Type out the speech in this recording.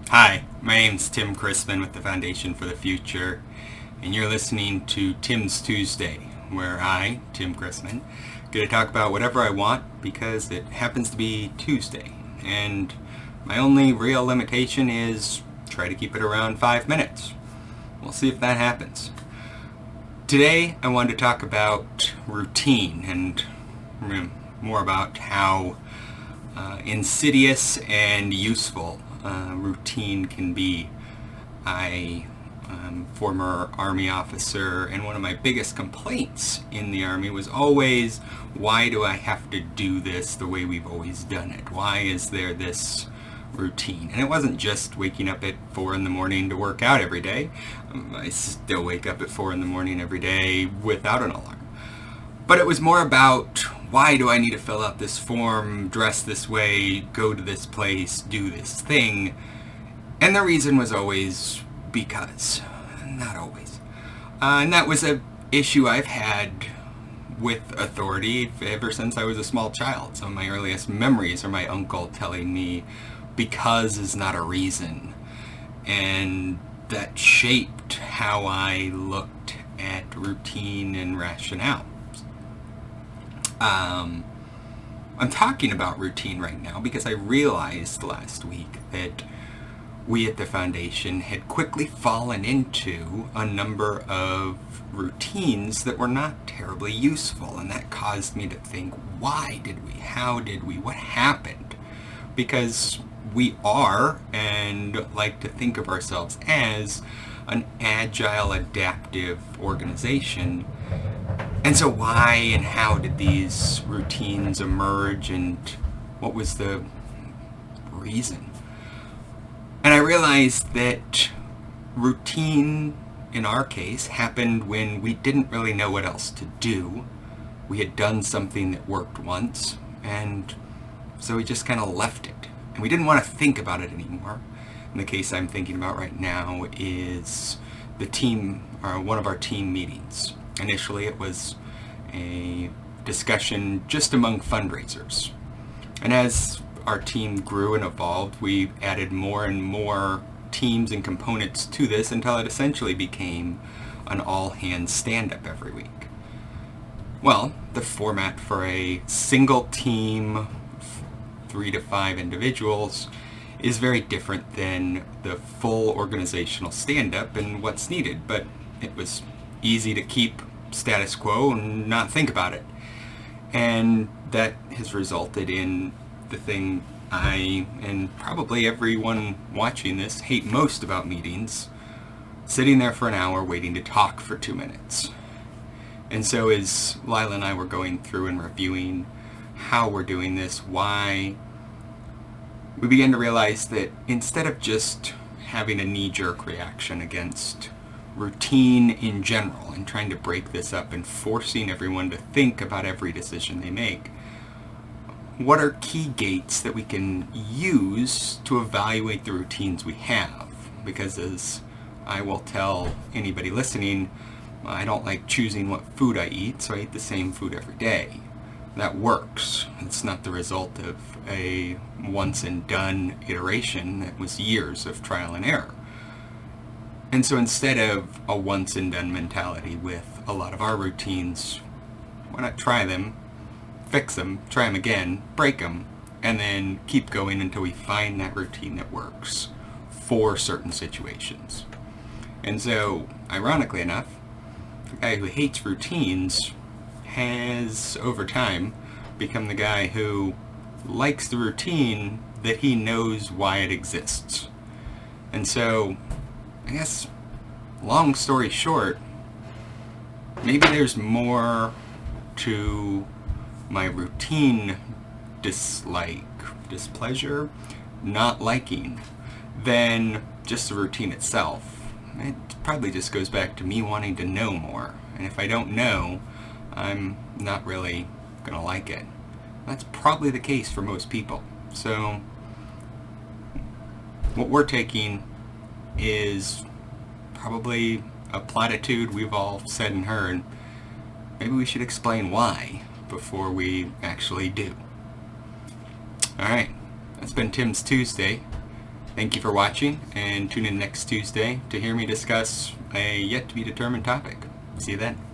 Hi, my name's Tim Chrisman with the Foundation for the Future, and you're listening to Tim's Tuesday, where I, Tim Chrisman, get to talk about whatever I want because it happens to be Tuesday, and my only real limitation is try to keep it around 5 minutes. We'll see if that happens. Today I wanted to talk about routine and more about how insidious and useful routine can be. I former Army officer, and one of my biggest complaints in the Army was always, why do I have to do this the way we've always done it? Why is there this routine? And it wasn't just waking up at 4 in the morning to work out every day. I still wake up at 4 in the morning every day without an alarm. But it was more about, why do I need to fill out this form, dress this way, go to this place, do this thing? And the reason was always because. Not always. And that was an issue I've had with authority ever since I was a small child. Some of my earliest memories are my uncle telling me, because is not a reason. And that shaped how I looked at routine and rationale. I'm talking about routine right now because I realized last week that we at the Foundation had quickly fallen into a number of routines that were not terribly useful, and that caused me to think, why did we? How did we? What happened? Because we are, and like to think of ourselves as, an agile, adaptive organization. And so why and how did these routines emerge, and what was the reason? And I realized that routine, in our case, happened when we didn't really know what else to do. We had done something that worked once, and so we just kind of left it. And we didn't want to think about it anymore. And the case I'm thinking about right now is the team, or one of our team meetings. Initially, it was a discussion just among fundraisers. And as our team grew and evolved, we added more and more teams and components to this until it essentially became an all-hands stand-up every week. Well, the format for a single team, 3 to 5 individuals, is very different than the full organizational stand-up and what's needed, but it was easy to keep status quo and not think about it. And that has resulted in the thing I, and probably everyone watching this, hate most about meetings: sitting there for an hour waiting to talk for 2 minutes. And so as Lila and I were going through and reviewing how we're doing this, why, we began to realize that instead of just having a knee-jerk reaction against routine in general and trying to break this up and forcing everyone to think about every decision they make, what are key gates that we can use to evaluate the routines we have? Because as I will tell anybody listening, I don't like choosing what food I eat, so I eat the same food every day. That works. It's not the result of a once and done iteration. That was years of trial and error. And so instead of a once and done mentality with a lot of our routines, why not try them, fix them, try them again, break them, and then keep going until we find that routine that works for certain situations. And so, ironically enough, the guy who hates routines has, over time, become the guy who likes the routine that he knows why it exists. And so, I guess, long story short, maybe there's more to my routine displeasure, not liking, than just the routine itself. It probably just goes back to me wanting to know more. And if I don't know, I'm not really gonna like it. That's probably the case for most people. So what we're taking is probably a platitude we've all said and heard. Maybe we should explain why before we actually do. Alright, that's been Tim's Tuesday. Thank you for watching, and tune in next Tuesday to hear me discuss a yet to be determined topic. See you then.